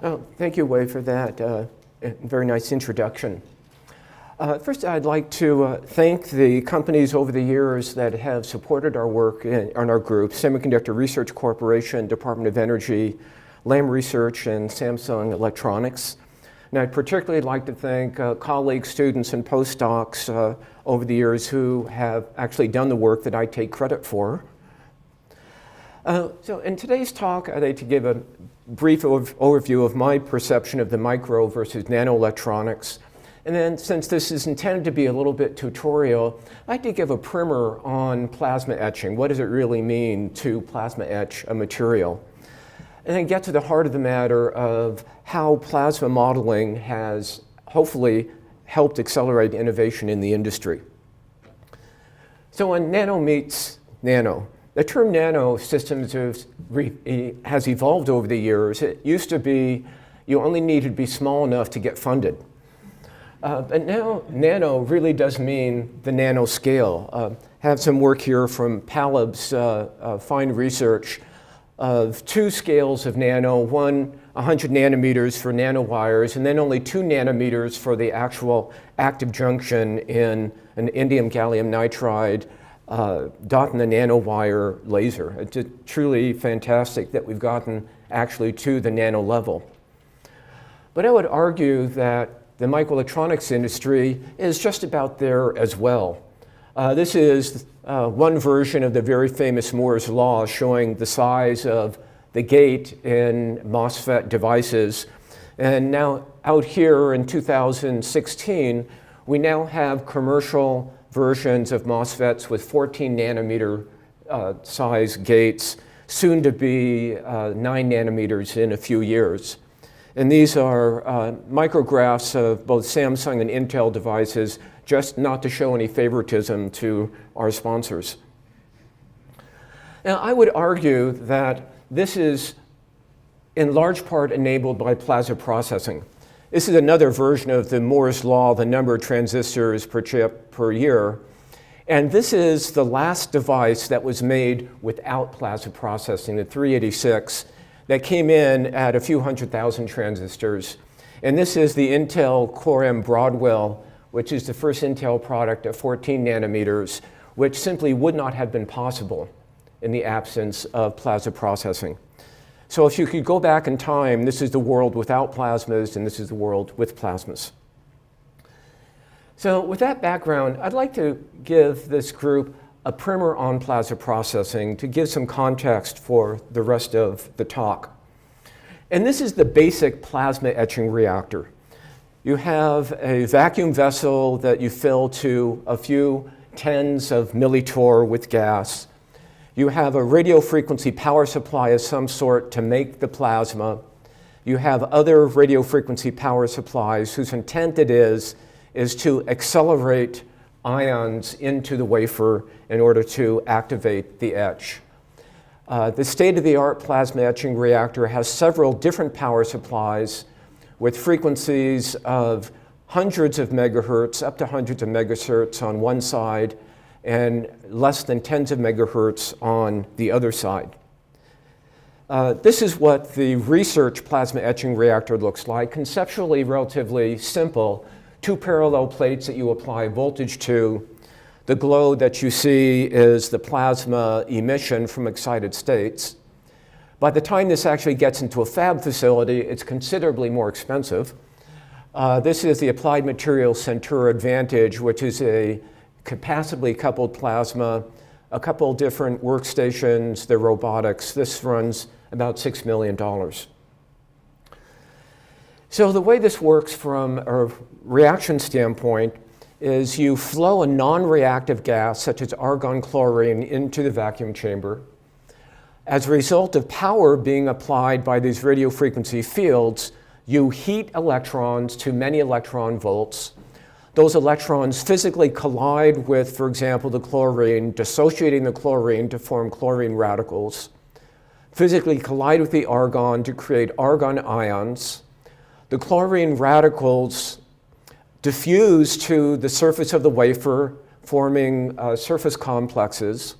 Oh, thank you, Wei, for that very nice introduction. First, I'd like to thank the companies over the years that have supported our work on our group: Semiconductor Research Corporation, Department of Energy, Lam Research, and Samsung Electronics. And I'd particularly like to thank colleagues, students, and postdocs over the years who have actually done the work that I take credit for. So in today's talk, I'd like to give a brief overview of my perception of the micro versus nano-electronics. And then, since this is intended to be a little bit tutorial, I'd like to give a primer on plasma etching. What does it really mean to plasma etch a material? And then get to the heart of the matter of how plasma modeling has hopefully helped accelerate innovation in the industry. So when nano meets nano, the term nano systems has evolved over the years. It used to be you only needed to be small enough to get funded. But now nano really does mean the nano-scale. Have some work here from Palab's fine research of 2 scales of nano, one 100 nanometers for nanowires, and then only 2 nanometers for the actual active junction in an indium gallium nitride dot in the nanowire laser. It's truly fantastic that we've gotten actually to the nano level. But I would argue that the microelectronics industry is just about there as well. This is one version of the very famous Moore's law showing the size of the gate in MOSFET devices. And now out here in 2016, we now have commercial versions of MOSFETs with 14 nanometer size gates, soon to be 9 nanometers in a few years. And these are micrographs of both Samsung and Intel devices, just not to show any favoritism to our sponsors. Now, I would argue that this is in large part enabled by plasma processing. This is another version of the Moore's law, the number of transistors per chip per year. And this is the last device that was made without plasma processing, the 386. That came in at a few 100,000 transistors. And this is the Intel Core M Broadwell, which is the first Intel product at 14 nanometers, which simply would not have been possible in the absence of plasma processing. So if you could go back in time, this is the world without plasmas, and this is the world with plasmas. So with that background, I'd like to give this group a primer on plasma processing to give some context for the rest of the talk. And this is the basic plasma etching reactor. You have a vacuum vessel that you fill to a few tens of millitorr with gas. You have a radio frequency power supply of some sort to make the plasma. You have other radio frequency power supplies whose intent it is to accelerate ions into the wafer in order to activate the etch. The state-of-the-art plasma etching reactor has several different power supplies with frequencies of hundreds of megahertz, up to hundreds of megahertz on one side, and less than tens of megahertz on the other side. This is what the research plasma etching reactor looks like. Conceptually relatively simple. 2 parallel plates that you apply voltage to. The glow that you see is the plasma emission from excited states. By the time this actually gets into a fab facility, it's considerably more expensive. This is the Applied Materials Centura Advantage, which is a capacitively coupled plasma, a couple different workstations, the robotics. This runs about $6 million. So the way this works from a reaction standpoint is you flow a non-reactive gas, such as argon chlorine, into the vacuum chamber. As a result of power being applied by these radio frequency fields, you heat electrons to many electron volts. Those electrons physically collide with, for example, the chlorine, dissociating the chlorine to form chlorine radicals, physically collide with the argon to create argon ions. The chlorine radicals diffuse to the surface of the wafer, forming surface complexes,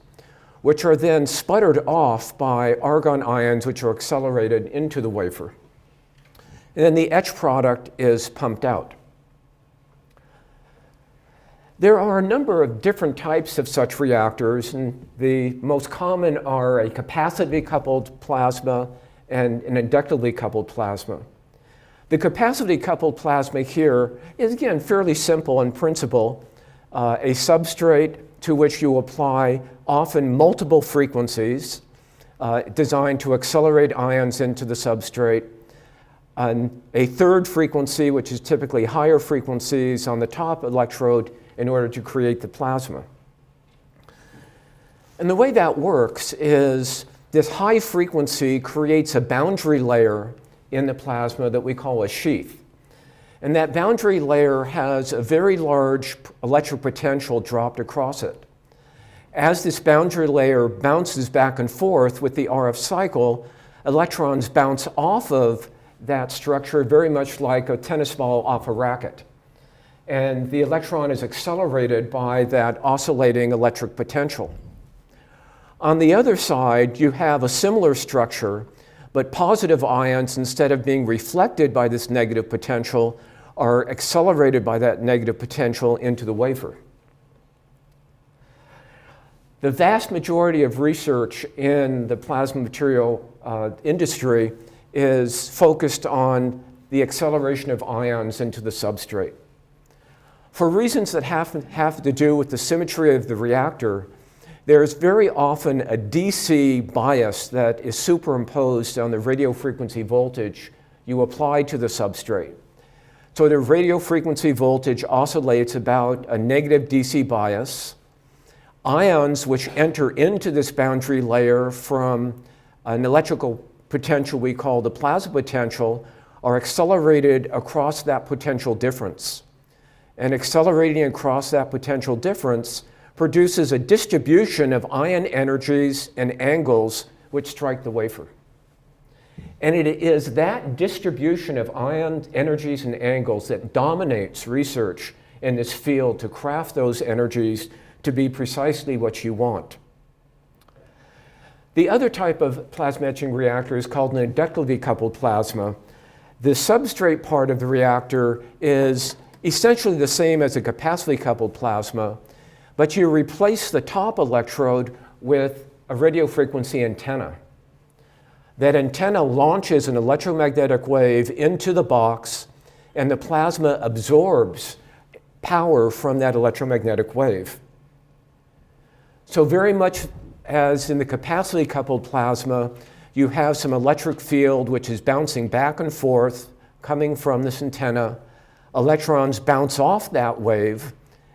which are then sputtered off by argon ions, which are accelerated into the wafer. and then the etch product is pumped out. There are a number of different types of such reactors, and the most common are a capacity-coupled plasma and an inductively coupled plasma. The capacity-coupled plasma here is, again, fairly simple in principle. A substrate to which you apply often multiple frequencies designed to accelerate ions into the substrate, and a third frequency, which is typically higher frequencies on the top electrode in order to create the plasma. And the way that works is this high frequency creates a boundary layer in the plasma that we call a sheath. And that boundary layer has a very large electric potential dropped across it. As this boundary layer bounces back and forth with the RF cycle, electrons bounce off of that structure very much like a tennis ball off a racket. And the electron is accelerated by that oscillating electric potential. On the other side, you have a similar structure, but positive ions, instead of being reflected by this negative potential, are accelerated by that negative potential into the wafer. The vast majority of research in the plasma material industry is focused on the acceleration of ions into the substrate. For reasons that have to do with the symmetry of the reactor, there's very often a DC bias that is superimposed on the radio frequency voltage you apply to the substrate. So the radio frequency voltage oscillates about a negative DC bias. Ions which enter into this boundary layer from an electrical potential we call the plasma potential are accelerated across that potential difference. And accelerating across that potential difference produces a distribution of ion energies and angles which strike the wafer. And it is that distribution of ion energies and angles that dominates research in this field to craft those energies to be precisely what you want. The other type of plasma etching reactor is called an inductively coupled plasma. The substrate part of the reactor is essentially the same as a capacity coupled plasma, but you replace the top electrode with a radio frequency antenna. That antenna launches an electromagnetic wave into the box, and the plasma absorbs power from that electromagnetic wave. So very much as in the capacity coupled plasma, you have some electric field which is bouncing back and forth coming from this antenna. Electrons bounce off that wave,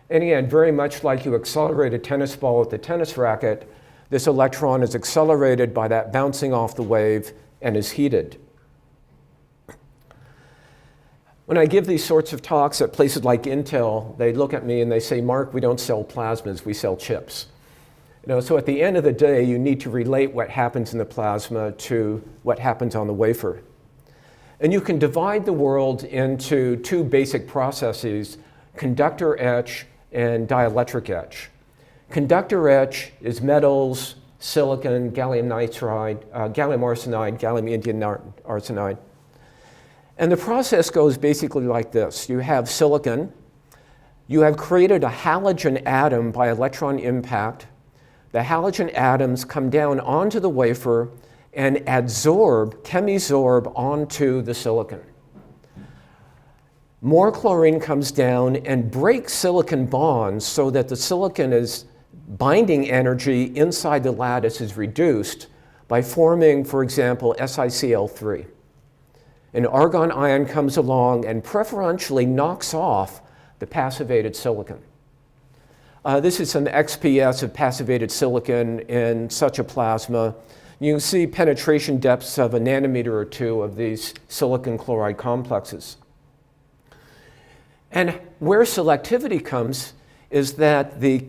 and again, very much like you accelerate a tennis ball with a tennis racket, this electron is accelerated by that bouncing off the wave and is heated. When I give these sorts of talks at places like Intel, they look at me and they say, "Mark, we don't sell plasmas, we sell chips." So at the end of the day, you need to relate what happens in the plasma to what happens on the wafer. And you can divide the world into two basic processes, conductor etch and dielectric etch. Conductor etch is metals, silicon, gallium nitride, gallium arsenide, gallium indium arsenide. And the process goes basically like this. You have silicon. You have created a halogen atom by electron impact. The halogen atoms come down onto the wafer and chemisorb onto the silicon. More chlorine comes down and breaks silicon bonds so that the silicon is binding energy inside the lattice is reduced by forming, for example, SiCl3. An argon ion comes along and preferentially knocks off the passivated silicon. This is some XPS of passivated silicon in such a plasma. You can see penetration depths of a nanometer or two of these silicon chloride complexes. And where selectivity comes is that the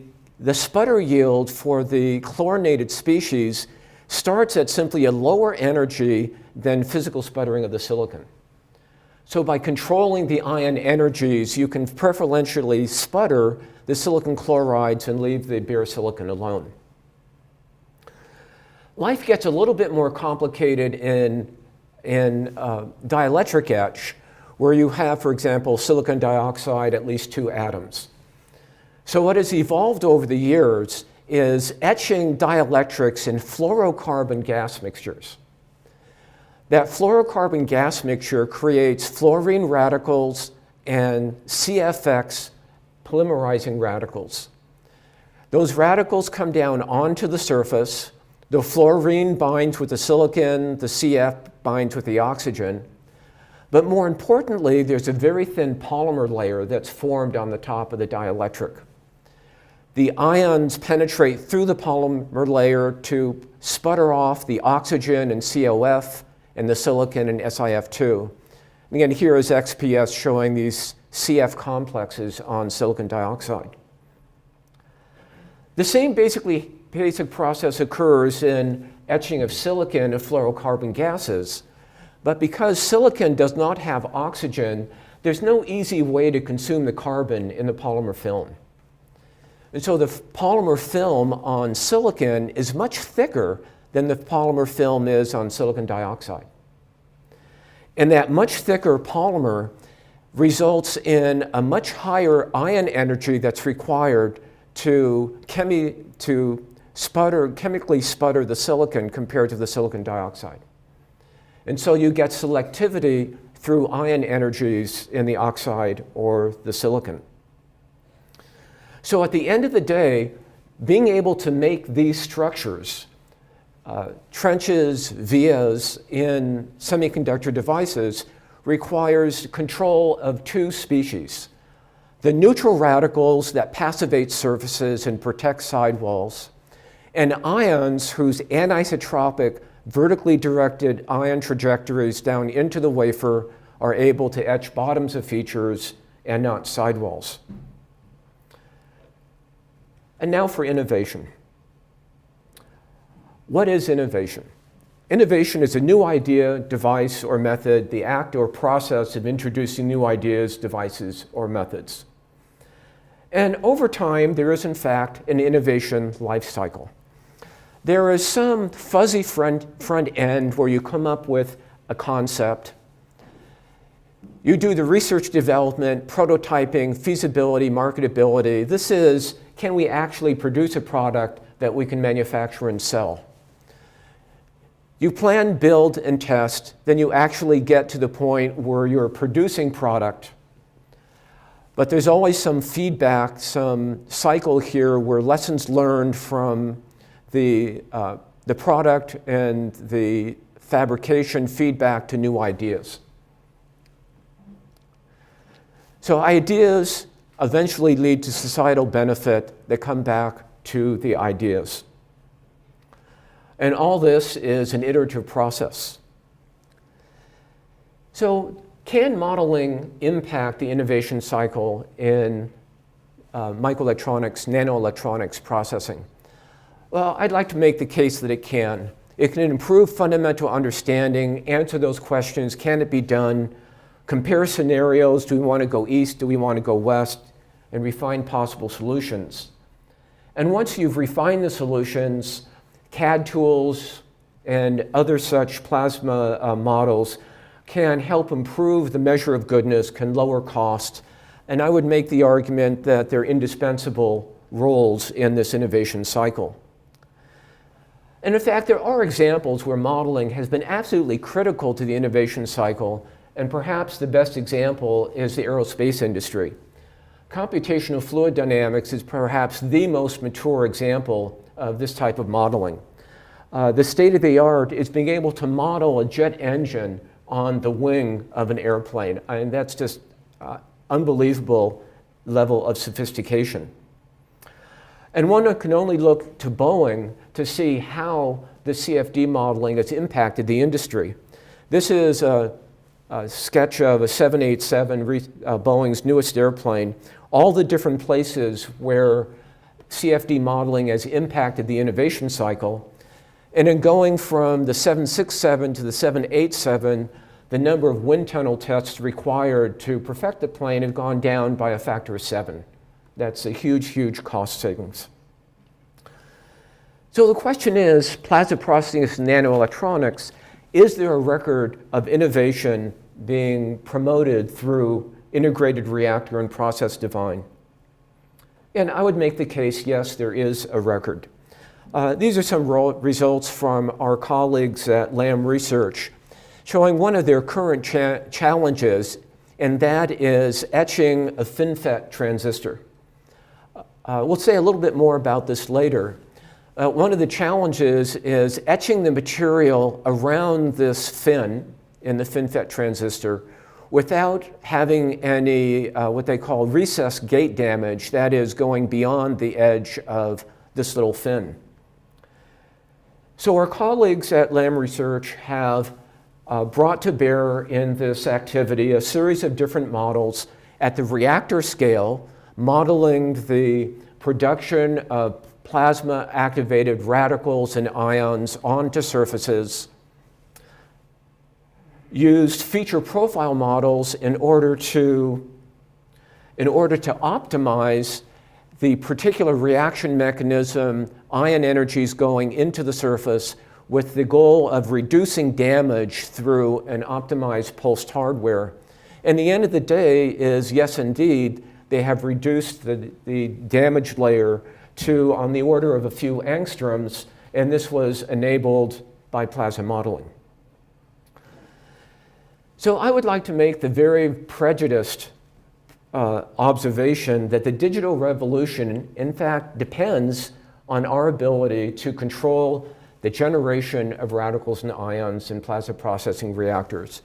sputter yield for the chlorinated species starts at simply a lower energy than physical sputtering of the silicon. So by controlling the ion energies, you can preferentially sputter the silicon chlorides and leave the bare silicon alone. Life gets a little bit more complicated in in dielectric etch, where you have, for example, silicon dioxide, at least 2 atoms. So what has evolved over the years is etching dielectrics in fluorocarbon gas mixtures. That fluorocarbon gas mixture creates fluorine radicals and CFX polymerizing radicals. Those radicals come down onto the surface. The fluorine binds with the silicon, the CF binds with the oxygen. But more importantly, there's a very thin polymer layer that's formed on the top of the dielectric. The ions penetrate through the polymer layer to sputter off the oxygen and COF and the silicon and SiF2. And again, here is XPS showing these CF complexes on silicon dioxide. The same basic process occurs in etching of silicon and fluorocarbon gases, but because silicon does not have oxygen, there's no easy way to consume the carbon in the polymer film. And so the polymer film on silicon is much thicker than the polymer film is on silicon dioxide. And that much thicker polymer results in a much higher ion energy that's required to chemically sputter the silicon compared to the silicon dioxide. And so you get selectivity through ion energies in the oxide or the silicon. So at the end of the day, being able to make these structures, trenches, vias in semiconductor devices, requires control of 2 species. The neutral radicals that passivate surfaces and protect sidewalls, and ions whose anisotropic, vertically directed ion trajectories down into the wafer are able to etch bottoms of features and not sidewalls. And now for innovation. What is innovation? Innovation is a new idea, device, or method, the act or process of introducing new ideas, devices, or methods. And over time, there is in fact an innovation life cycle. There is some fuzzy front end where you come up with a concept. You do the research development, prototyping, feasibility, marketability. This is, can we actually produce a product that we can manufacture and sell? You plan, build, and test, then you actually get to the point where you're producing product. But there's always some feedback, some cycle here where lessons learned from the product and the fabrication feedback to new ideas. So ideas eventually lead to societal benefit that come back to the ideas. And all this is an iterative process. So can modeling impact the innovation cycle in microelectronics, nano-electronics processing? Well, I'd like to make the case that it can. It can improve fundamental understanding, answer those questions, can it be done, compare scenarios, do we want to go east, do we want to go west, and refine possible solutions. And once you've refined the solutions, CAD tools and other such plasma models can help improve the measure of goodness, can lower cost, and I would make the argument that they're indispensable roles in this innovation cycle. And in fact, there are examples where modeling has been absolutely critical to the innovation cycle, and perhaps the best example is the aerospace industry. Computational fluid dynamics is perhaps the most mature example of this type of modeling. The state of the art is being able to model a jet engine on the wing of an airplane, and that's just unbelievable level of sophistication. And one can only look to Boeing to see how the CFD modeling has impacted the industry. This is a sketch of a 787, Boeing's newest airplane, all the different places where CFD modeling has impacted the innovation cycle. And in going from the 767 to the 787, the number of wind tunnel tests required to perfect the plane have gone down by a factor of 7. That's a huge, huge cost savings. So the question is, plasma processing is nanoelectronics. is there a record of innovation being promoted through integrated reactor and process design? And I would make the case, yes, there is a record. These are some results from our colleagues at Lam Research showing one of their current challenges, and that is etching a FinFET transistor. We'll say a little bit more about this later. One of the challenges is etching the material around this fin in the FinFET transistor without having any what they call recess gate damage, that is going beyond the edge of this little fin. So our colleagues at Lam Research have brought to bear in this activity a series of different models at the reactor scale, modeling the production of plasma-activated radicals and ions onto surfaces, used feature profile models in order to optimize the particular reaction mechanism, ion energies going into the surface with the goal of reducing damage through an optimized pulsed hardware. And the end of the day is, yes, indeed, they have reduced the damage layer to on the order of a few angstroms, and this was enabled by plasma modeling. So I would like to make the very prejudiced observation that the digital revolution, in fact, depends on our ability to control the generation of radicals and ions in plasma processing reactors.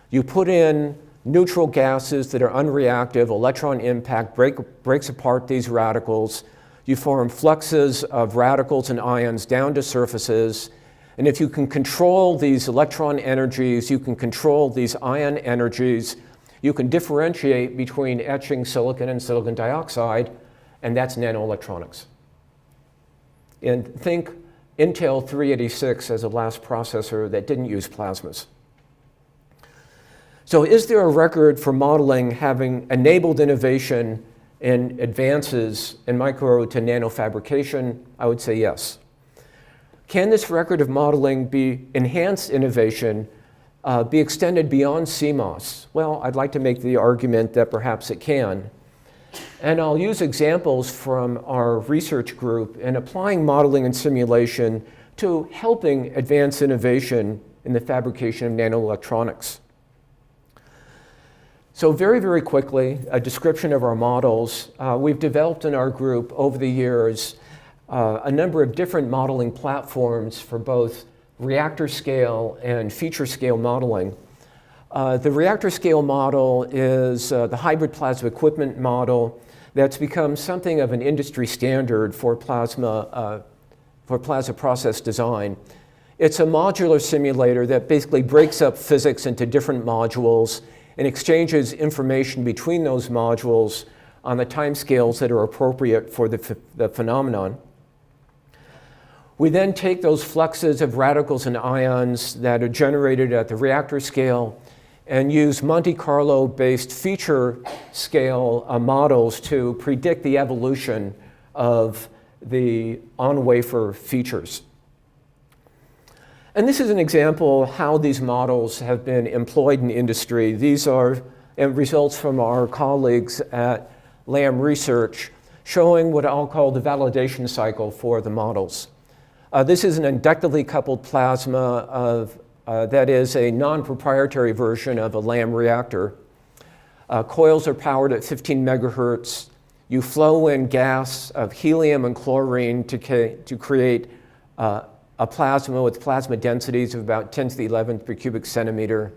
You put in neutral gases that are unreactive, electron impact breaks apart these radicals. You form fluxes of radicals and ions down to surfaces. And if you can control these electron energies, you can control these ion energies, you can differentiate between etching silicon and silicon dioxide, and that's nano-electronics. And think Intel 386 as a last processor that didn't use plasmas. So is there a record for modeling having enabled innovation in advances in micro to nanofabrication? I would say yes. Can this record of modeling be enhanced innovation, be extended beyond Cmos? Well, I'd like to make the argument that perhaps it can. And I'll use examples from our research group in applying modeling and simulation to helping advance innovation in the fabrication of nano-electronics. So very, very quickly, a description of our models. We've developed in our group over the years a number of different modeling platforms for both reactor scale and feature scale modeling. The reactor scale model is the hybrid plasma equipment model that's become something of an industry standard for plasma process design. It's a modular simulator that basically breaks up physics into different modules and exchanges information between those modules on the timescales that are appropriate for the phenomenon. We then take those fluxes of radicals and ions that are generated at the reactor scale and use Monte Carlo-based feature scale models to predict the evolution of the on-wafer features. And this is an example of how these models have been employed in industry. These are results from our colleagues at Lam Research showing what I'll call the validation cycle for the models. This is an inductively coupled plasma that is a non-proprietary version of a Lam reactor. Coils are powered at 15 megahertz. You flow in gas of helium and chlorine to create a plasma with plasma densities of about 10 to the 11th per cubic centimeter.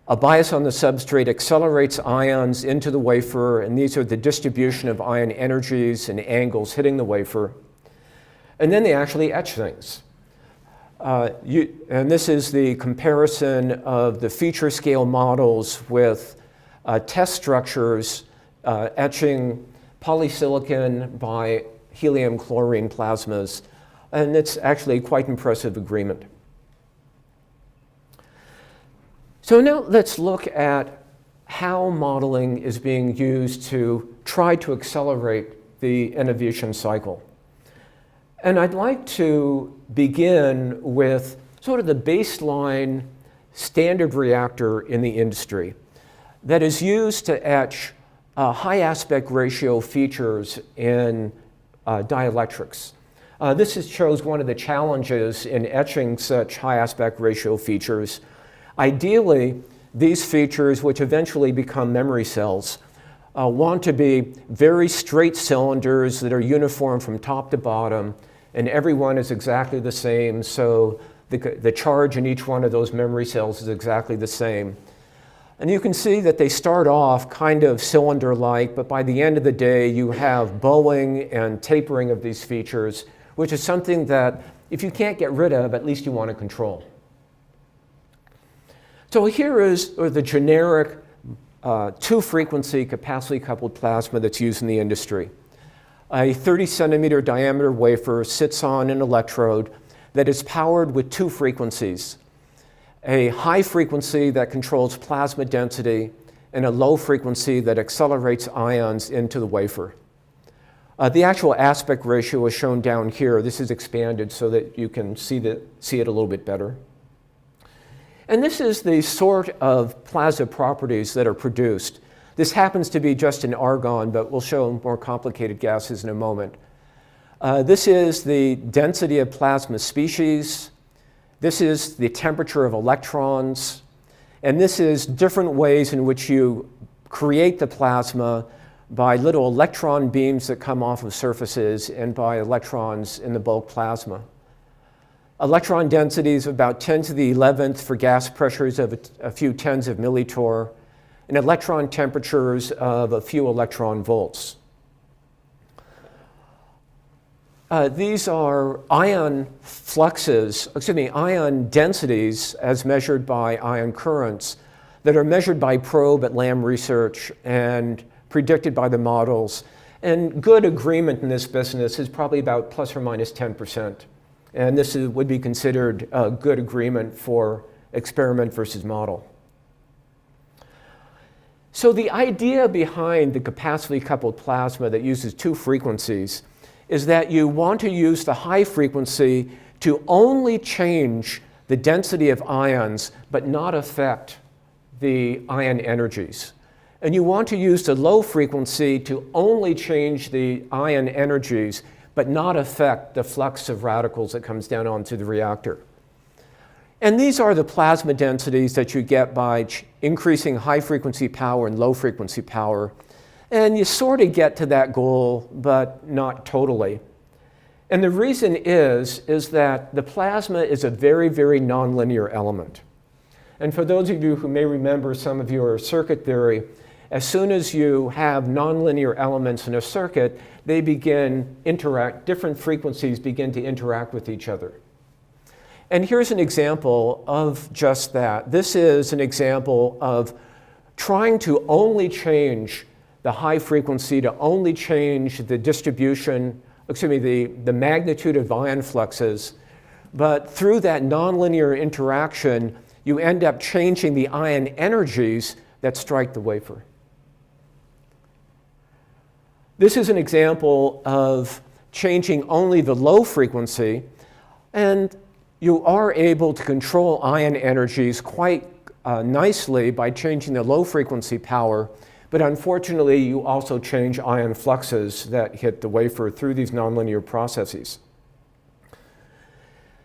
A bias on the substrate accelerates ions into the wafer, and these are the distribution of ion energies and angles hitting the wafer. And then they actually etch things. And this is the comparison of the feature scale models with test structures etching polysilicon by helium chlorine plasmas. And it's actually quite impressive agreement. So now let's look at how modeling is being used to try to accelerate the innovation cycle. And I'd like to begin with sort of the baseline standard reactor in the industry that is used to etch high aspect ratio features in dielectrics. This shows one of the challenges in etching such high aspect ratio features. Ideally, these features, which eventually become memory cells, want to be very straight cylinders that are uniform from top to bottom, and every one is exactly the same, so the charge in each one of those memory cells is exactly the same. And you can see that they start off kind of cylinder-like, but by the end of the day, you have bowing and tapering of these features, which is something that if you can't get rid of, at least you want to control. So here is the generic two-frequency capacity-coupled plasma that's used in the industry. A 30-centimeter diameter wafer sits on an electrode that is powered with two frequencies, a high frequency that controls plasma density and a low frequency that accelerates ions into the wafer. The actual aspect ratio is shown down here. This is expanded so that you can see it a little bit better. And this is the sort of plasma properties that are produced. This happens to be just in argon, but we'll show more complicated gases in a moment. This is the density of plasma species. This is the temperature of electrons. And this is different ways in which you create the plasma by little electron beams that come off of surfaces and by electrons in the bulk plasma. Electron densities of about 10 to the 11th for gas pressures of a few tens of millitorr, and electron temperatures of a few electron volts. These are ion densities as measured by ion currents that are measured by probe at Lam Research and predicted by the models. And good agreement in this business is probably about plus or minus 10%. And this would be considered a good agreement for experiment versus model. So the idea behind the capacity-coupled plasma that uses two frequencies is that you want to use the high frequency to only change the density of ions, but not affect the ion energies. And you want to use the low frequency to only change the ion energies, but not affect the flux of radicals that comes down onto the reactor. And these are the plasma densities that you get by increasing high frequency power and low frequency power. And you sort of get to that goal, but not totally. And the reason is that the plasma is a very, very nonlinear element. And for those of you who may remember some of your circuit theory, as soon as you have nonlinear elements in a circuit, they different frequencies begin to interact with each other. And here's an example of just that. This is an example of trying to only change the high frequency, to only change the distribution, the magnitude of ion fluxes. But through that nonlinear interaction, you end up changing the ion energies that strike the wafer. This is an example of changing only the low frequency, and you are able to control ion energies quite nicely by changing the low frequency power, but unfortunately you also change ion fluxes that hit the wafer through these nonlinear processes.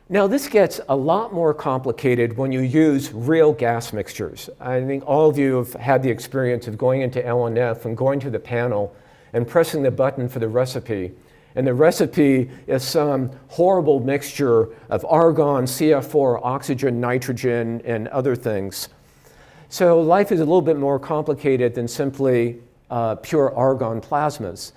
Now this gets a lot more complicated when you use real gas mixtures. I think all of you have had the experience of going into LNF and going to the panel and pressing the button for the recipe. And the recipe is some horrible mixture of argon, CF4, oxygen, nitrogen, and other things. So life is a little bit more complicated than simply pure argon plasmas.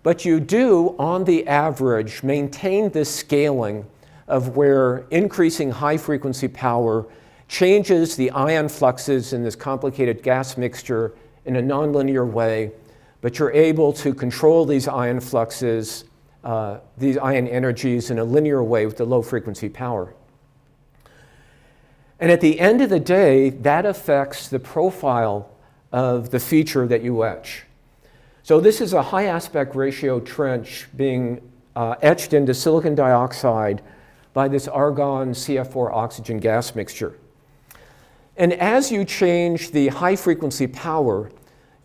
But you do, on the average, maintain this scaling of where increasing high frequency power changes the ion fluxes in this complicated gas mixture in a nonlinear way, but you're able to control these ion fluxes, these ion energies in a linear way with the low frequency power. And at the end of the day, that affects the profile of the feature that you etch. So this is a high aspect ratio trench being etched into silicon dioxide by this argon CF4 oxygen gas mixture. And as you change the high frequency power,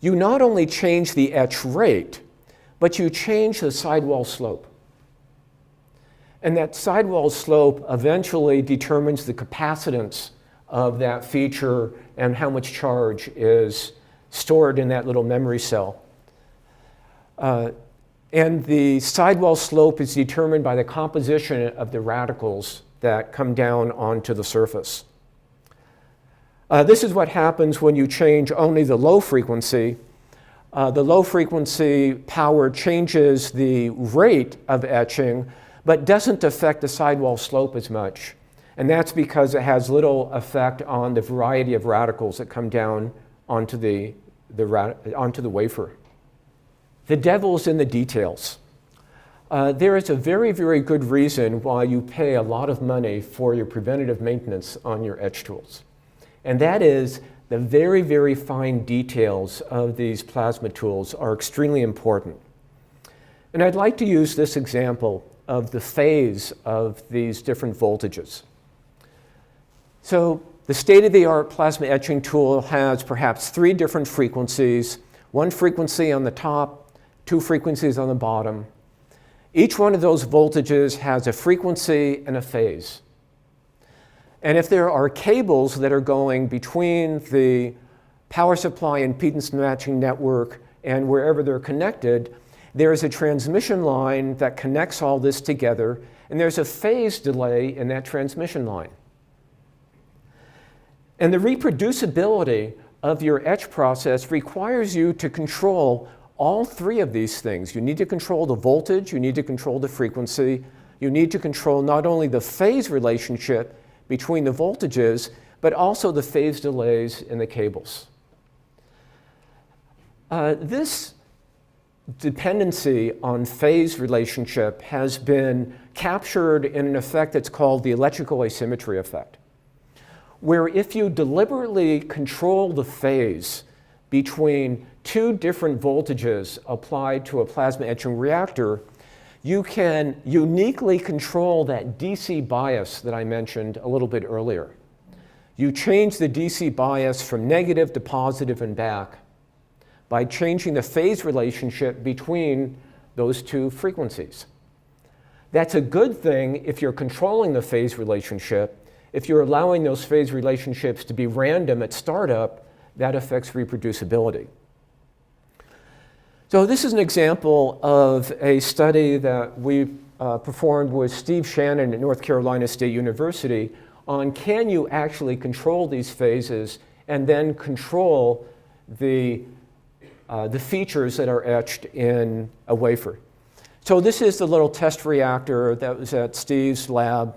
you not only change the etch rate, but you change the sidewall slope. And that sidewall slope eventually determines the capacitance of that feature and how much charge is stored in that little memory cell. And the sidewall slope is determined by the composition of the radicals that come down onto the surface. This is what happens when you change only the low frequency. The low frequency power changes the rate of etching, but doesn't affect the sidewall slope as much. And that's because it has little effect on the variety of radicals that come down onto the wafer. The devil's in the details. There is a very, very good reason why you pay a lot of money for your preventative maintenance on your etch tools. And that is the very, very fine details of these plasma tools are extremely important. And I'd like to use this example of the phase of these different voltages. So the state-of-the-art plasma etching tool has perhaps 3 different frequencies, 1 frequency on the top, 2 frequencies on the bottom. Each one of those voltages has a frequency and a phase. And if there are cables that are going between the power supply and impedance matching network and wherever they're connected, there is a transmission line that connects all this together, and there's a phase delay in that transmission line. And the reproducibility of your etch process requires you to control all 3 of these things. You need to control the voltage, you need to control the frequency, you need to control not only the phase relationship between the voltages, but also the phase delays in the cables. This dependency on phase relationship has been captured in an effect that's called the electrical asymmetry effect, where if you deliberately control the phase between 2 different voltages applied to a plasma etching reactor, you can uniquely control that DC bias that I mentioned a little bit earlier. You change the DC bias from negative to positive and back by changing the phase relationship between those 2 frequencies. That's a good thing if you're controlling the phase relationship. If you're allowing those phase relationships to be random at startup, that affects reproducibility. So this is an example of a study that we performed with Steve Shannon at North Carolina State University on can you actually control these phases and then control the features that are etched in a wafer. So this is the little test reactor that was at Steve's lab,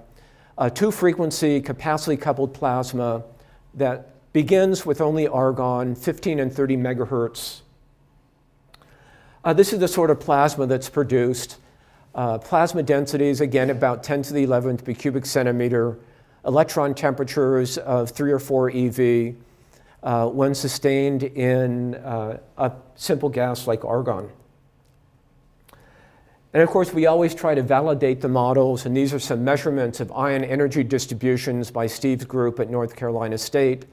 a 2-frequency capacity coupled plasma that begins with only argon, 15 and 30 megahertz. This is the sort of plasma that's produced. Plasma densities, again, about 10 to the 11th per cubic centimeter. Electron temperatures of 3 or 4 eV when sustained in a simple gas like argon. And of course, we always try to validate the models, and these are some measurements of ion energy distributions by Steve's group at North Carolina State.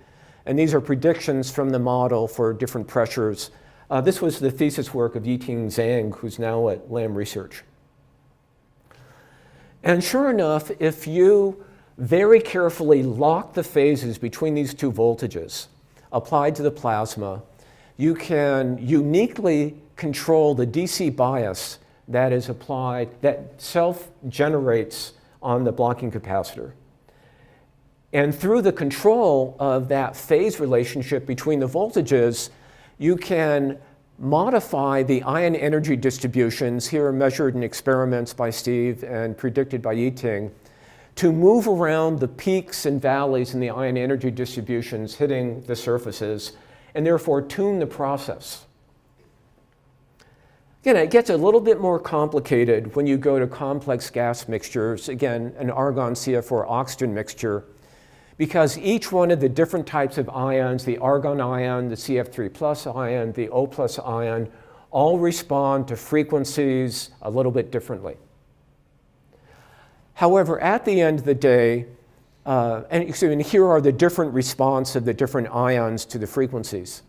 And these are predictions from the model for different pressures. This was the thesis work of Yiting Zhang, who's now at Lam Research. And sure enough, if you very carefully lock the phases between these 2 voltages applied to the plasma, you can uniquely control the DC bias that is applied, that self-generates on the blocking capacitor. And through the control of that phase relationship between the voltages, you can modify the ion energy distributions, here measured in experiments by Steve and predicted by Yiting, to move around the peaks and valleys in the ion energy distributions hitting the surfaces, and therefore tune the process. Again, it gets a little bit more complicated when you go to complex gas mixtures, again, an argon CF4 oxygen mixture, because each one of the different types of ions, the argon ion, the CF3 plus ion, the O plus ion, all respond to frequencies a little bit differently. However, at the end of the day, and here are the different response of the different ions to the frequencies.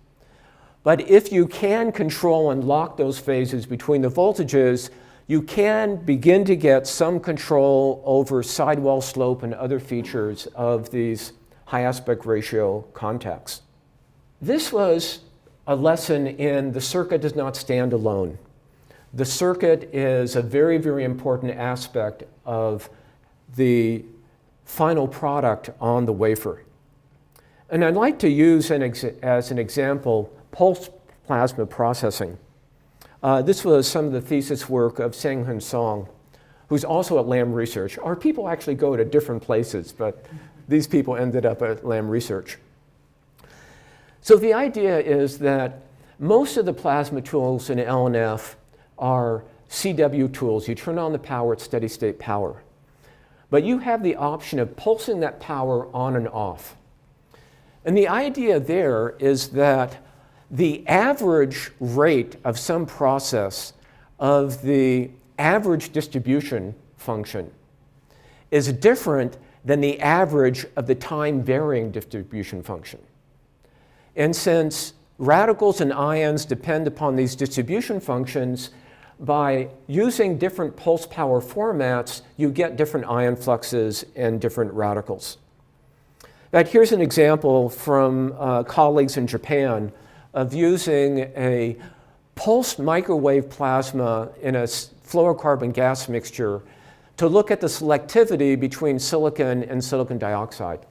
But if you can control and lock those phases between the voltages, you can begin to get some control over sidewall slope and other features of these high aspect ratio contacts. This was a lesson in the circuit does not stand alone. The circuit is a very, very important aspect of the final product on the wafer. And I'd like to use as an example pulse plasma processing. This was some of the thesis work of Sang-Hun Song, who's also at Lam Research. Our people actually go to different places, but these people ended up at Lam Research. So the idea is that most of the plasma tools in LNF are CW tools. You turn on the power at steady state power. But you have the option of pulsing that power on and off. And the idea there is that the average rate of some process of the average distribution function is different than the average of the time-varying distribution function. And since radicals and ions depend upon these distribution functions, by using different pulse power formats, you get different ion fluxes and different radicals. But here's an example from colleagues in Japan of using a pulsed microwave plasma in a fluorocarbon gas mixture to look at the selectivity between silicon and silicon dioxide.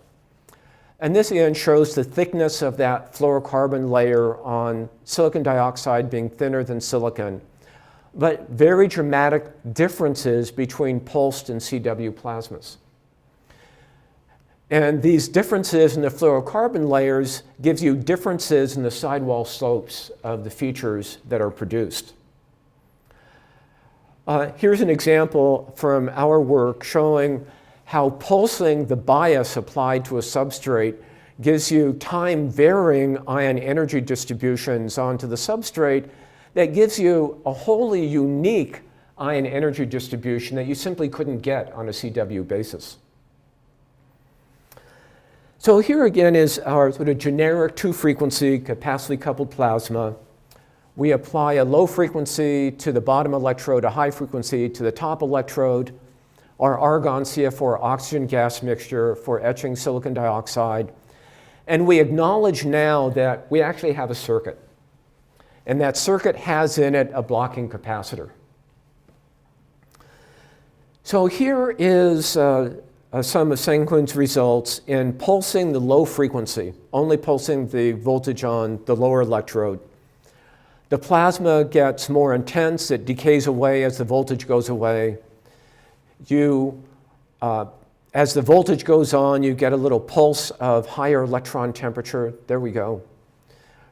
And this again shows the thickness of that fluorocarbon layer on silicon dioxide being thinner than silicon, but very dramatic differences between pulsed and CW plasmas. And these differences in the fluorocarbon layers gives you differences in the sidewall slopes of the features that are produced. Here's an example from our work showing how pulsing the bias applied to a substrate gives you time-varying ion energy distributions onto the substrate that gives you a wholly unique ion energy distribution that you simply couldn't get on a CW basis. So here again is our sort of generic two-frequency capacity-coupled plasma. We apply a low frequency to the bottom electrode, a high frequency to the top electrode, our argon CF4 oxygen gas mixture for etching silicon dioxide. And we acknowledge now that we actually have a circuit. And that circuit has in it a blocking capacitor. So here is some of Sang-Hun's results in pulsing the low frequency, only pulsing the voltage on the lower electrode. The plasma gets more intense, it decays away as the voltage goes away. As the voltage goes on, you get a little pulse of higher electron temperature. There we go.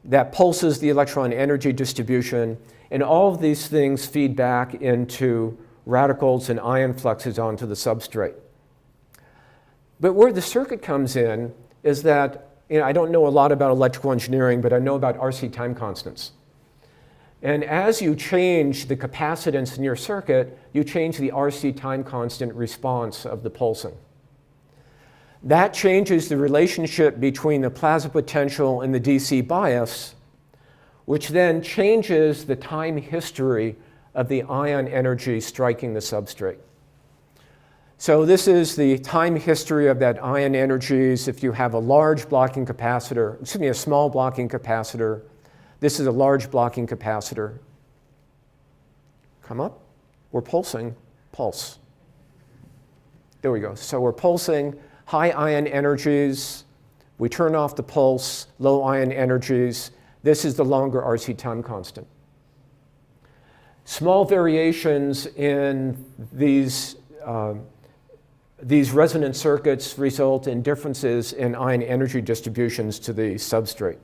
That pulses the electron energy distribution, and all of these things feed back into radicals and ion fluxes onto the substrate. But where the circuit comes in is that, I don't know a lot about electrical engineering, but I know about RC time constants. And as you change the capacitance in your circuit, you change the RC time constant response of the pulsing. That changes the relationship between the plasma potential and the DC bias, which then changes the time history of the ion energy striking the substrate. So this is the time history of that ion energies. If you have a large blocking capacitor, a small blocking capacitor, this is a large blocking capacitor. Come up. We're pulsing. Pulse. There we go. So we're pulsing high ion energies. We turn off the pulse, low ion energies. This is the longer RC time constant. Small variations in these resonant circuits result in differences in ion energy distributions to the substrate.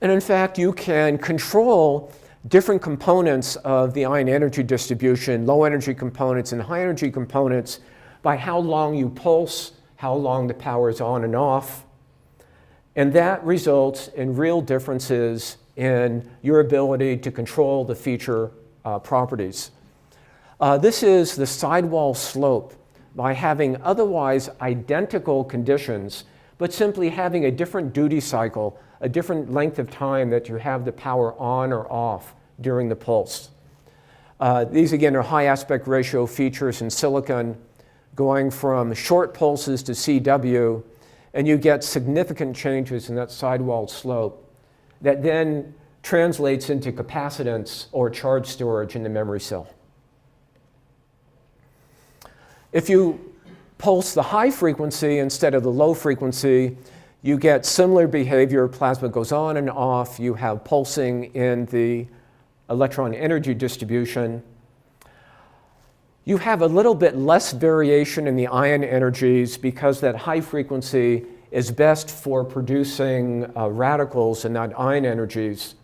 And in fact, you can control different components of the ion energy distribution, low energy components and high energy components, by how long you pulse, how long the power is on and off. And that results in real differences in your ability to control the feature properties. This is the sidewall slope by having otherwise identical conditions, but simply having a different duty cycle, a different length of time that you have the power on or off during the pulse. These again are high aspect ratio features in silicon, going from short pulses to CW, and you get significant changes in that sidewall slope that then translates into capacitance or charge storage in the memory cell. If you pulse the high frequency instead of the low frequency, you get similar behavior. Plasma goes on and off. You have pulsing in the electron energy distribution. You have a little bit less variation in the ion energies because that high frequency is best for producing radicals and not ion energies.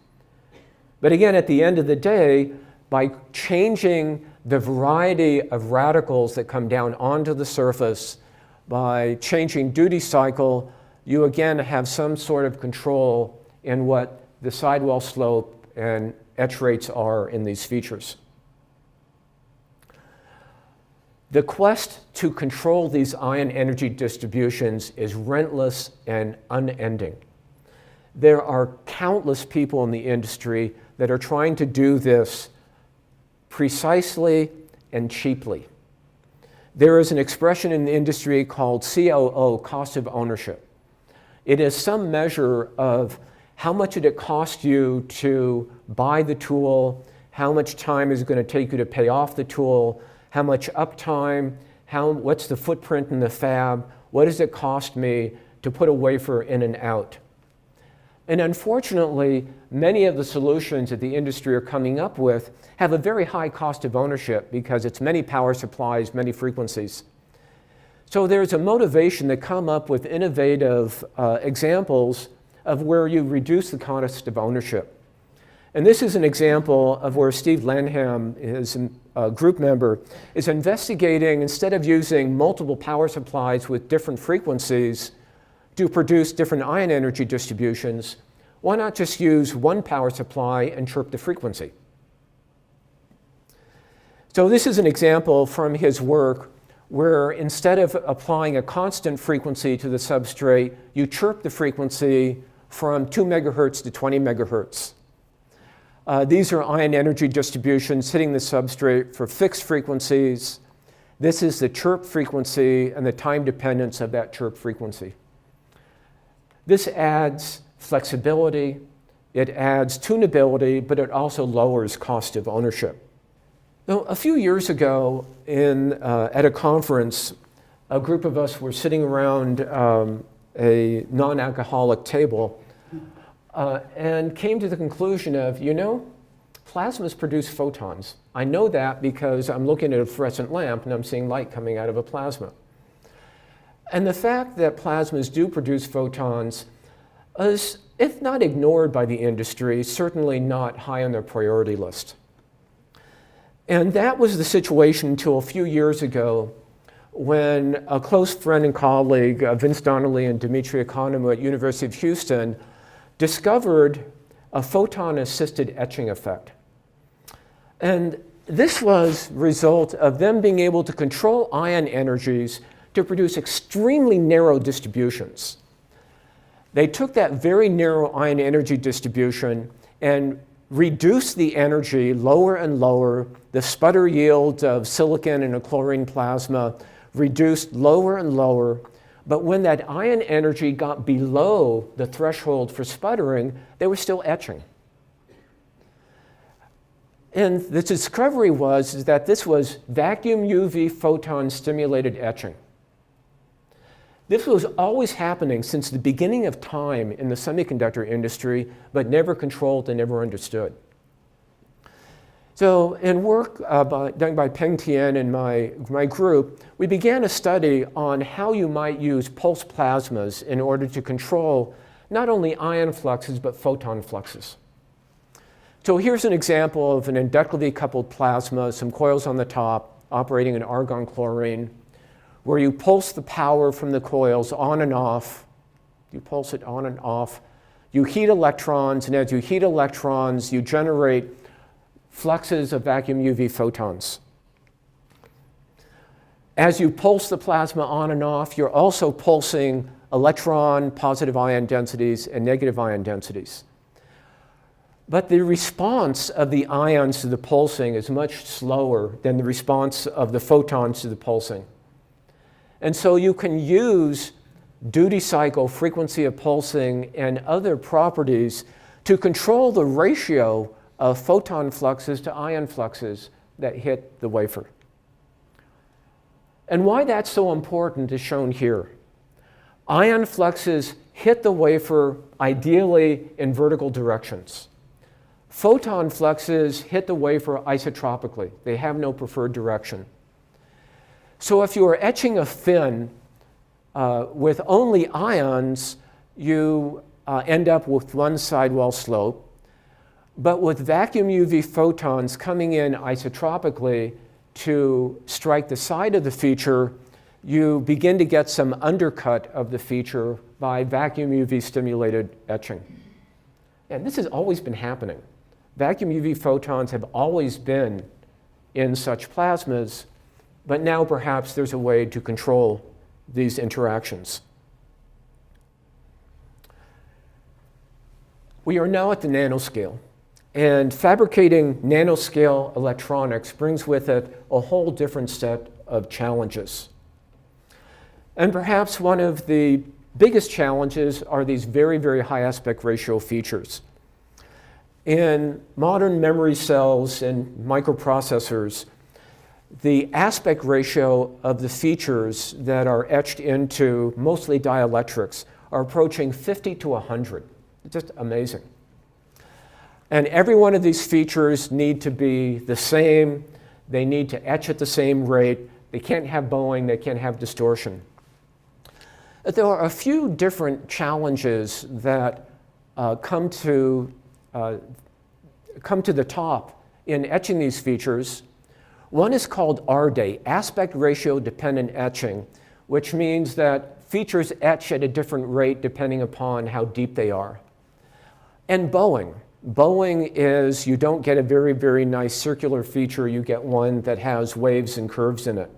But again, at the end of the day, by changing the variety of radicals that come down onto the surface, by changing duty cycle, you again have some sort of control in what the sidewall slope and etch rates are in these features. The quest to control these ion energy distributions is relentless and unending. There are countless people in the industry that are trying to do this precisely and cheaply. There is an expression in the industry called COO, cost of ownership. It is some measure of how much did it cost you to buy the tool, how much time is it going to take you to pay off the tool, how much uptime, what's the footprint in the fab, what does it cost me to put a wafer in and out. And unfortunately, many of the solutions that the industry are coming up with have a very high cost of ownership because it's many power supplies, many frequencies. So there's a motivation to come up with innovative examples of where you reduce the cost of ownership. And this is an example of where Steve Lanham, his group member, is investigating, instead of using multiple power supplies with different frequencies to produce different ion energy distributions, why not just use one power supply and chirp the frequency? So this is an example from his work where instead of applying a constant frequency to the substrate, you chirp the frequency from 2 megahertz to 20 megahertz. These are ion energy distributions hitting the substrate for fixed frequencies. This is the chirp frequency and the time dependence of that chirp frequency. This adds flexibility, it adds tunability, but it also lowers cost of ownership. Now, a few years ago at a conference, a group of us were sitting around a non-alcoholic table and came to the conclusion of, plasmas produce photons. I know that because I'm looking at a fluorescent lamp and I'm seeing light coming out of a plasma. And the fact that plasmas do produce photons is, if not ignored by the industry, certainly not high on their priority list. And that was the situation until a few years ago when a close friend and colleague, Vince Donnelly and Dimitri Economou at University of Houston, discovered a photon-assisted etching effect. And this was the result of them being able to control ion energies to produce extremely narrow distributions. They took that very narrow ion energy distribution and reduced the energy lower and lower. The sputter yield of silicon in a chlorine plasma reduced lower and lower. But when that ion energy got below the threshold for sputtering, they were still etching. And the discovery was that this was vacuum UV photon stimulated etching. This was always happening since the beginning of time in the semiconductor industry, but never controlled and never understood. So in work done by Peng Tian and my group, we began a study on how you might use pulse plasmas in order to control not only ion fluxes, but photon fluxes. So here's an example of an inductively coupled plasma, some coils on the top, operating in argon chlorine, where you pulse the power from the coils on and off. You pulse it on and off. You heat electrons, and as you heat electrons, you generate fluxes of vacuum UV photons. As you pulse the plasma on and off, you're also pulsing electron positive ion densities and negative ion densities. But the response of the ions to the pulsing is much slower than the response of the photons to the pulsing. And so you can use duty cycle, frequency of pulsing, and other properties to control the ratio of photon fluxes to ion fluxes that hit the wafer. And why that's so important is shown here. Ion fluxes hit the wafer ideally in vertical directions. Photon fluxes hit the wafer isotropically. They have no preferred direction. So if you are etching a fin with only ions, you end up with one sidewall slope. But with vacuum UV photons coming in isotropically to strike the side of the feature, you begin to get some undercut of the feature by vacuum UV stimulated etching. And this has always been happening. Vacuum UV photons have always been in such plasmas, but now perhaps there's a way to control these interactions. We are now at the nanoscale, and fabricating nano-scale electronics brings with it a whole different set of challenges. And perhaps one of the biggest challenges are these very, very high aspect ratio features. In modern memory cells and microprocessors, the aspect ratio of the features that are etched into mostly dielectrics are approaching 50 to 100. It's just amazing. And every one of these features need to be the same. They need to etch at the same rate. They can't have bowing. They can't have distortion. There are a few different challenges that come to the top in etching these features. One is called RDE, aspect ratio dependent etching, which means that features etch at a different rate depending upon how deep they are. And bowing. Bowing is you don't get a very, very nice circular feature, you get one that has waves and curves in it.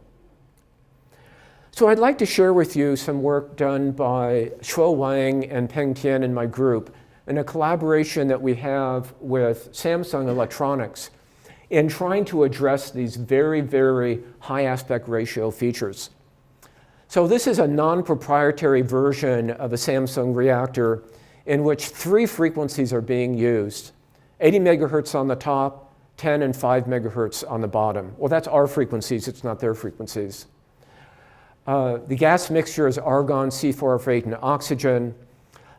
So I'd like to share with you some work done by Shuo Wang and Peng Tian and my group in a collaboration that we have with Samsung Electronics in trying to address these very, very high aspect ratio features. So this is a non-proprietary version of a Samsung reactor in which 3 frequencies are being used, 80 megahertz on the top, 10 and 5 megahertz on the bottom. Well, that's our frequencies, it's not their frequencies. The gas mixture is argon, C4F8, and oxygen.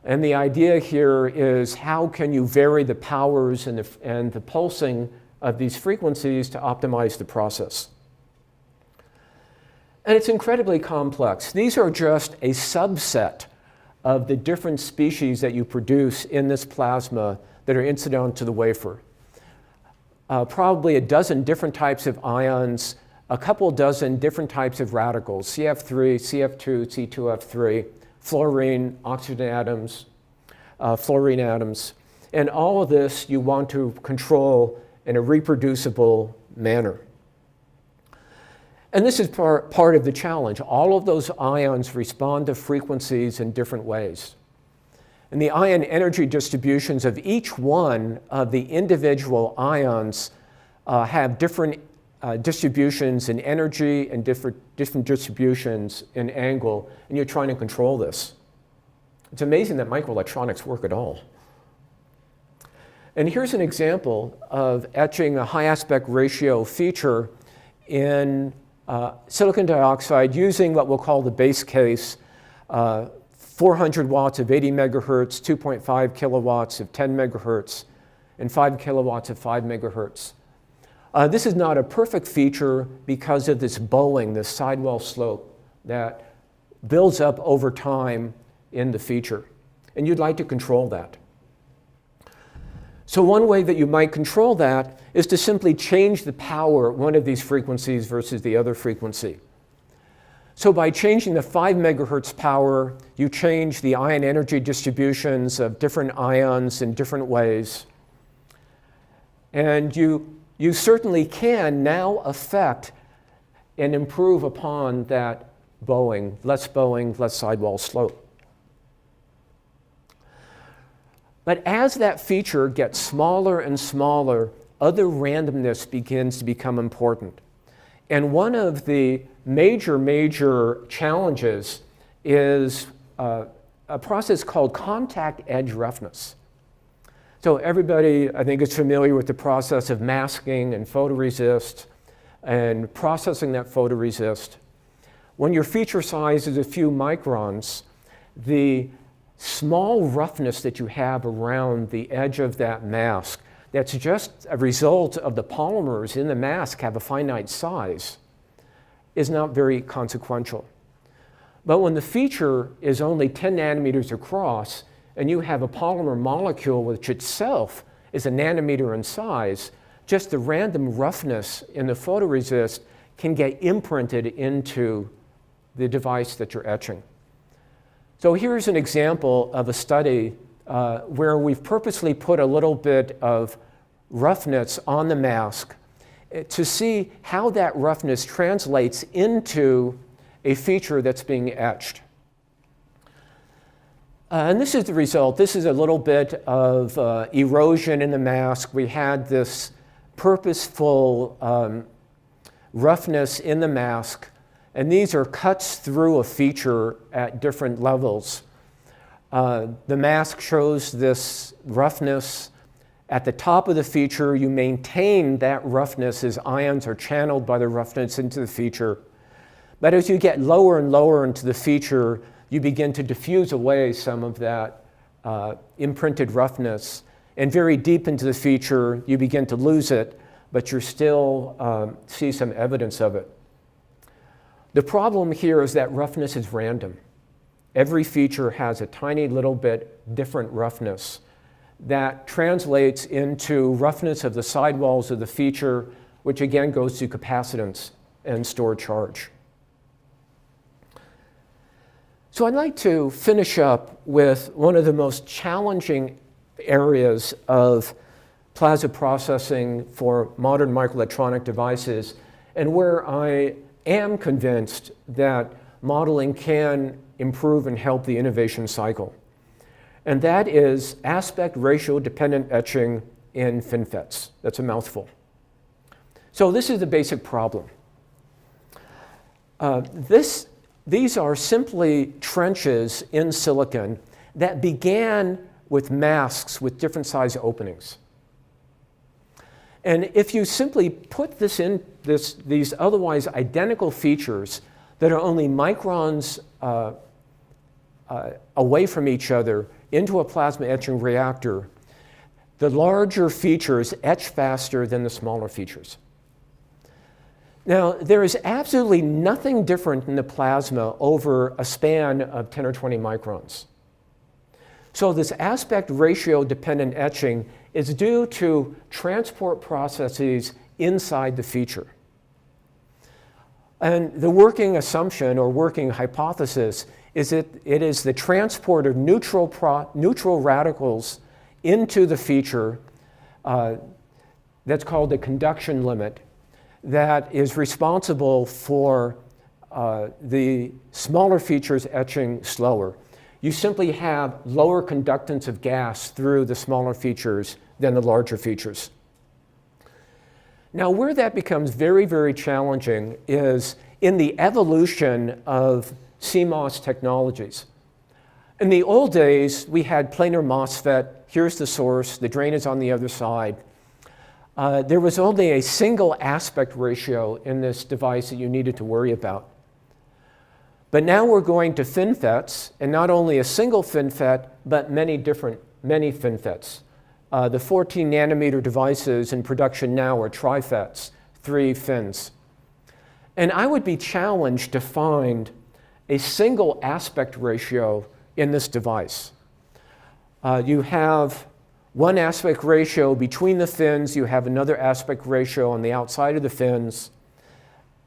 And the idea here is how can you vary the powers and the pulsing of these frequencies to optimize the process. And it's incredibly complex. These are just a subset of the different species that you produce in this plasma that are incidental to the wafer. Probably a dozen different types of ions, a couple dozen different types of radicals, CF3, CF2, C2F3, fluorine, oxygen atoms, fluorine atoms. And all of this you want to control in a reproducible manner. And this is part of the challenge. All of those ions respond to frequencies in different ways. And the ion energy distributions of each one of the individual ions have different distributions in energy and different distributions in angle, and you're trying to control this. It's amazing that microelectronics work at all. And here's an example of etching a high aspect ratio feature in silicon dioxide using what we'll call the base case, 400 watts of 80 megahertz, 2.5 kilowatts of 10 megahertz, and 5 kilowatts of 5 megahertz. This is not a perfect feature because of this bowing, this sidewall slope that builds up over time in the feature. And you'd like to control that. So one way that you might control that is to simply change the power at one of these frequencies versus the other frequency. So by changing the 5 megahertz power, you change the ion energy distributions of different ions in different ways. And you certainly can now affect and improve upon that bowing, less sidewall slope. But as that feature gets smaller and smaller, other randomness begins to become important. And one of the major challenges is a process called contact edge roughness. So everybody, I think, is familiar with the process of masking and photoresist and processing that photoresist. When your feature size is a few microns, the small roughness that you have around the edge of that mask, that's just a result of the polymers in the mask have a finite size, is not very consequential. But when the feature is only 10 nanometers across, and you have a polymer molecule which itself is a nanometer in size, just the random roughness in the photoresist can get imprinted into the device that you're etching. So here's an example of a study where we've purposely put a little bit of roughness on the mask to see how that roughness translates into a feature that's being etched. And this is the result. This is a little bit of erosion in the mask. We had this purposeful roughness in the mask, and these are cuts through a feature at different levels. The mask shows this roughness. At the top of the feature, you maintain that roughness as ions are channeled by the roughness into the feature. But as you get lower and lower into the feature, you begin to diffuse away some of that imprinted roughness. And very deep into the feature, you begin to lose it, but you still see some evidence of it. The problem here is that roughness is random. Every feature has a tiny little bit different roughness that translates into roughness of the sidewalls of the feature, which again goes to capacitance and stored charge. So I'd like to finish up with one of the most challenging areas of plasma processing for modern microelectronic devices, and where I am convinced that modeling can improve and help the innovation cycle. And that is aspect ratio dependent etching in FinFETs. That's a mouthful. So this is the basic problem. These are simply trenches in silicon that began with masks with different size openings. And if you simply put this in these otherwise identical features that are only microns away from each other into a plasma etching reactor, the larger features etch faster than the smaller features. Now, there is absolutely nothing different in the plasma over a span of 10 or 20 microns. So this aspect ratio dependent etching is due to transport processes inside the feature. And the working assumption or working hypothesis is that it is the transport of neutral radicals into the feature that's called the conduction limit that is responsible for the smaller features etching slower. You simply have lower conductance of gas through the smaller features than the larger features. Now, where that becomes very, very challenging is in the evolution of Cmos technologies. In the old days, we had planar MOSFET. Here's the source. The drain is on the other side. There was only a single aspect ratio in this device that you needed to worry about. But now we're going to FinFETs, and not only a single FinFET, but many FinFETs. The 14 nanometer devices in production now are TriFETs, 3 fins. And I would be challenged to find a single aspect ratio in this device. You have one aspect ratio between the fins, you have another aspect ratio on the outside of the fins,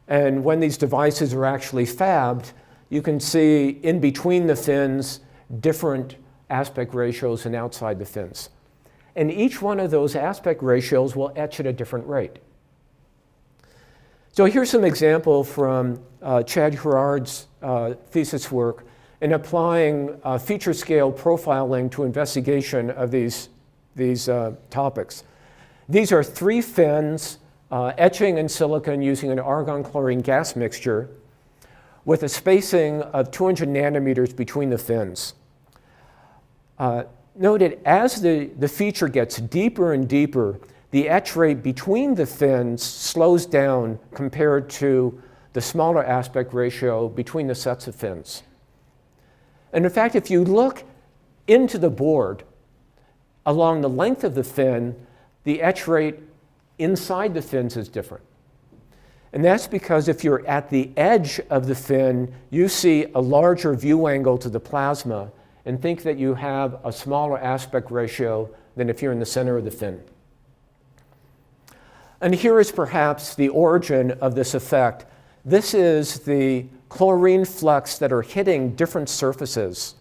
and when these devices are actually fabbed, you can see in between the fins different aspect ratios and outside the fins. And each one of those aspect ratios will etch at a different rate. So here's some example from Chad Gerard's thesis work in applying feature scale profiling to investigation of these topics. These are 3 fins etching in silicon using an argon-chlorine gas mixture with a spacing of 200 nanometers between the fins. Note that as the feature gets deeper and deeper, the etch rate between the fins slows down compared to the smaller aspect ratio between the sets of fins. And in fact, if you look into the board along the length of the fin, the etch rate inside the fins is different. And that's because if you're at the edge of the fin, you see a larger view angle to the plasma and think that you have a smaller aspect ratio than if you're in the center of the fin. And here is perhaps the origin of this effect. This is the chlorine flux that are hitting different surfaces.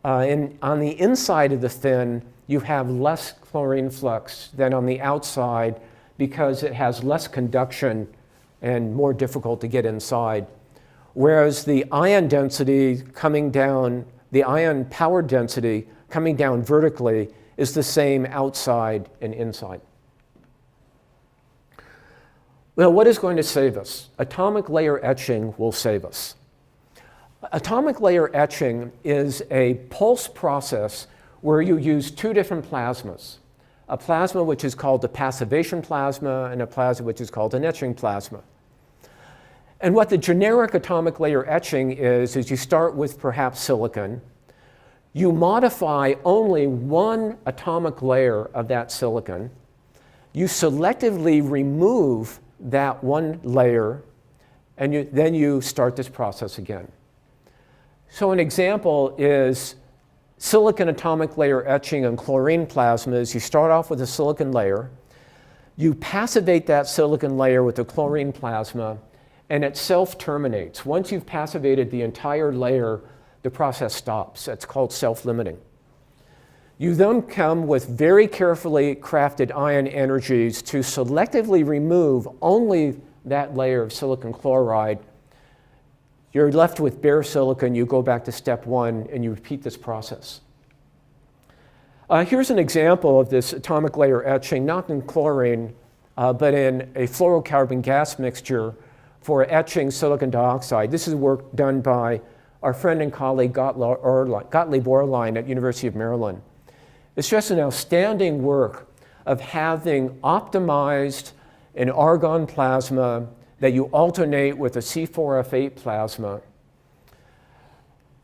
And on the inside of the fin, you have less chlorine flux than on the outside because it has less conduction and more difficult to get inside. Whereas the ion density coming down, the ion power density coming down vertically is the same outside and inside. Well, what is going to save us? Atomic layer etching will save us. Atomic layer etching is a pulse process where you use 2 different plasmas. A plasma which is called the passivation plasma and a plasma which is called an etching plasma. And what the generic atomic layer etching is you start with perhaps silicon. You modify only 1 atomic layer of that silicon. You selectively remove that 1 layer, and then you start this process again. So an example is silicon atomic layer etching in chlorine plasmas. You start off with a silicon layer. You passivate that silicon layer with a chlorine plasma, and it self-terminates. Once you've passivated the entire layer, the process stops. It's called self-limiting. You then come with very carefully crafted ion energies to selectively remove only that layer of silicon chloride. You're left with bare silicon. You go back to step 1 and you repeat this process. Here's an example of this atomic layer etching, not in chlorine, but in a fluorocarbon gas mixture for etching silicon dioxide. This is work done by our friend and colleague Gottlieb Orlein at University of Maryland. It's just an outstanding work of having optimized an argon plasma that you alternate with a C4F8 plasma,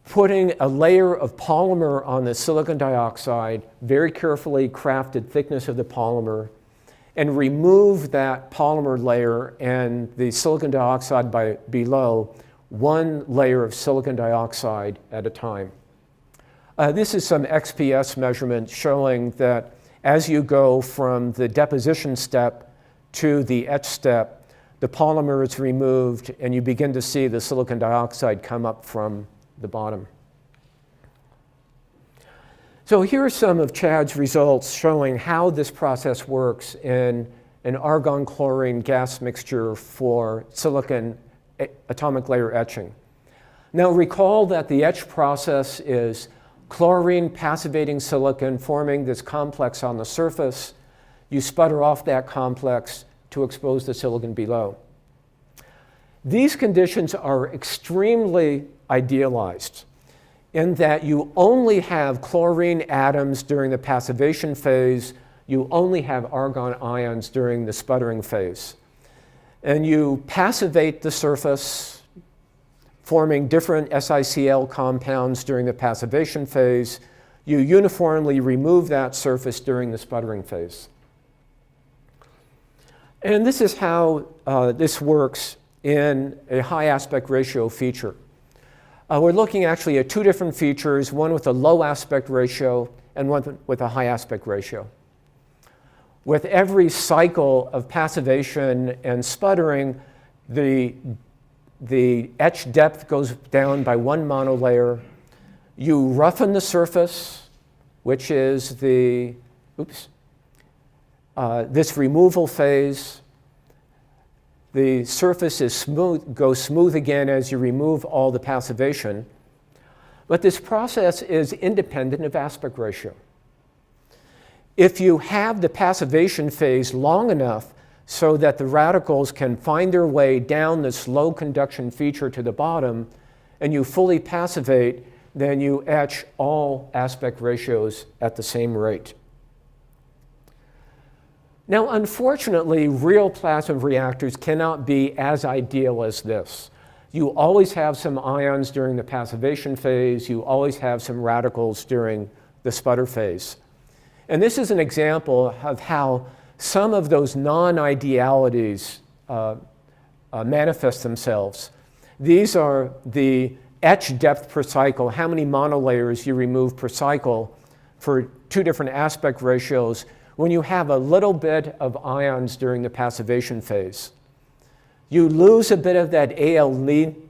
putting a layer of polymer on the silicon dioxide, very carefully crafted thickness of the polymer, and remove that polymer layer and the silicon dioxide below, 1 layer of silicon dioxide at a time. This is some XPS measurement showing that as you go from the deposition step to the etch step, the polymer is removed and you begin to see the silicon dioxide come up from the bottom. So here are some of Chad's results showing how this process works in an argon-chlorine gas mixture for silicon atomic layer etching. Now recall that the etch process is chlorine passivating silicon, forming this complex on the surface. You sputter off that complex to expose the silicon below. These conditions are extremely idealized in that you only have chlorine atoms during the passivation phase, you only have argon ions during the sputtering phase. And you passivate the surface, forming different SiCl compounds during the passivation phase. You uniformly remove that surface during the sputtering phase. And this is how this works in a high aspect ratio feature. We're looking actually at 2 different features, one with a low aspect ratio and one with a high aspect ratio. With every cycle of passivation and sputtering, the etch depth goes down by 1 monolayer. You roughen the surface, which is the, this removal phase. the surface is goes smooth again as you remove all the passivation. But this process is independent of aspect ratio. If you have the passivation phase long enough so that the radicals can find their way down this low conduction feature to the bottom, and you fully passivate, then you etch all aspect ratios at the same rate. Now, unfortunately, real plasma reactors cannot be as ideal as this. You always have some ions during the passivation phase. You always have some radicals during the sputter phase. And this is an example of how some of those non-idealities manifest themselves. These are the etch depth per cycle, how many monolayers you remove per cycle for two different aspect ratios when you have a little bit of ions during the passivation phase. You lose a bit of that ALE-ness,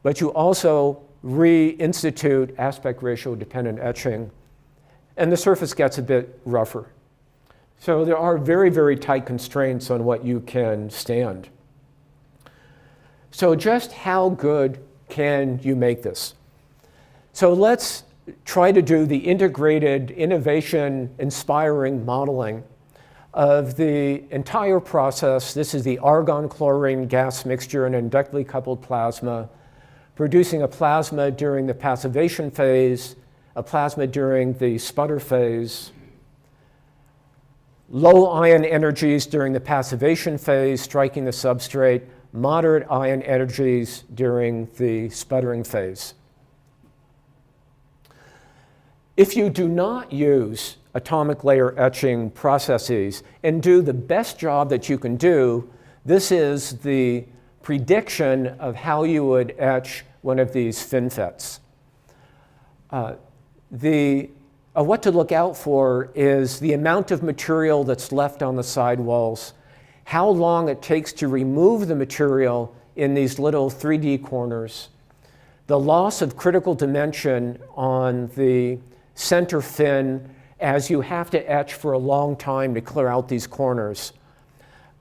but you also reinstitute aspect ratio dependent etching, and the surface gets a bit rougher. So there are very, very tight constraints on what you can stand. So just how good can you make this? So let's try to do the integrated, innovation-inspiring modeling of the entire process. This is the argon-chlorine gas mixture in an inductively coupled plasma, producing a plasma during the passivation phase, a plasma during the sputter phase, low ion energies during the passivation phase, striking the substrate, moderate ion energies during the sputtering phase. If you do not use atomic layer etching processes and do the best job that you can do, this is the prediction of how you would etch one of these FinFETs. What to look out for is the amount of material that's left on the sidewalls, how long it takes to remove the material in these little 3D corners, the loss of critical dimension on the center fin as you have to etch for a long time to clear out these corners.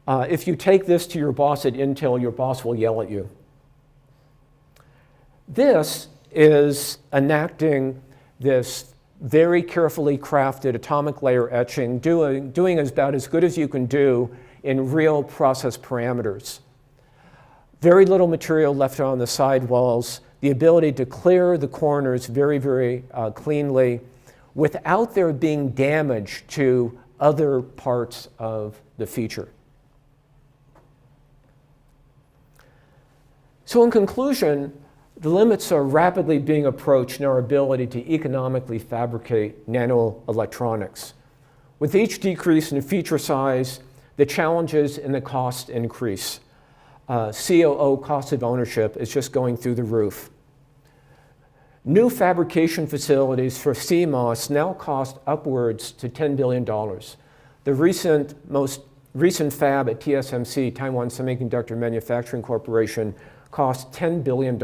If you take this to your boss at Intel, your boss will yell at you. This is enacting this very carefully crafted atomic layer etching, doing about as good as you can do in real process parameters. Very little material left on the sidewalls, the ability to clear the corners very, very cleanly without there being damage to other parts of the feature. So in conclusion, the limits are rapidly being approached in our ability to economically fabricate nano-electronics. With each decrease in the feature size, the challenges and the cost increase. COO, cost of ownership, is just going through the roof. New fabrication facilities for Cmos now cost upwards to $10 billion. The most recent fab at TSMC, Taiwan Semiconductor Manufacturing Corporation, cost $10 billion.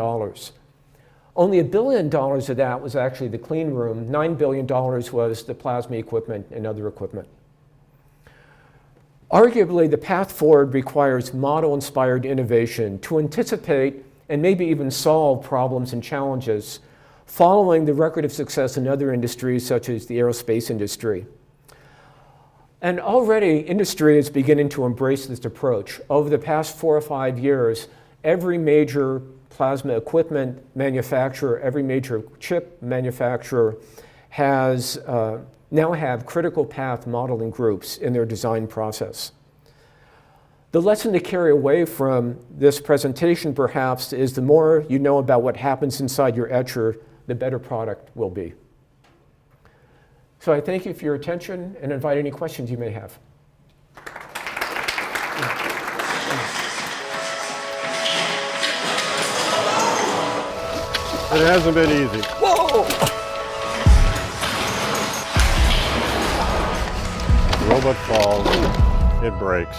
Only $1 billion of that was actually the clean room. $9 billion was the plasma equipment and other equipment. Arguably, the path forward requires model-inspired innovation to anticipate and maybe even solve problems and challenges following the record of success in other industries such as the aerospace industry. And already industry is beginning to embrace this approach. Over the past 4 or 5 years, every major plasma equipment manufacturer, every major chip manufacturer has now have critical path modeling groups in their design process. The lesson to carry away from this presentation, perhaps, is the more you know about what happens inside your etcher, the better product will be. So I thank you for your attention and invite any questions you may have. It hasn't been easy. Whoa! The robot falls, it breaks.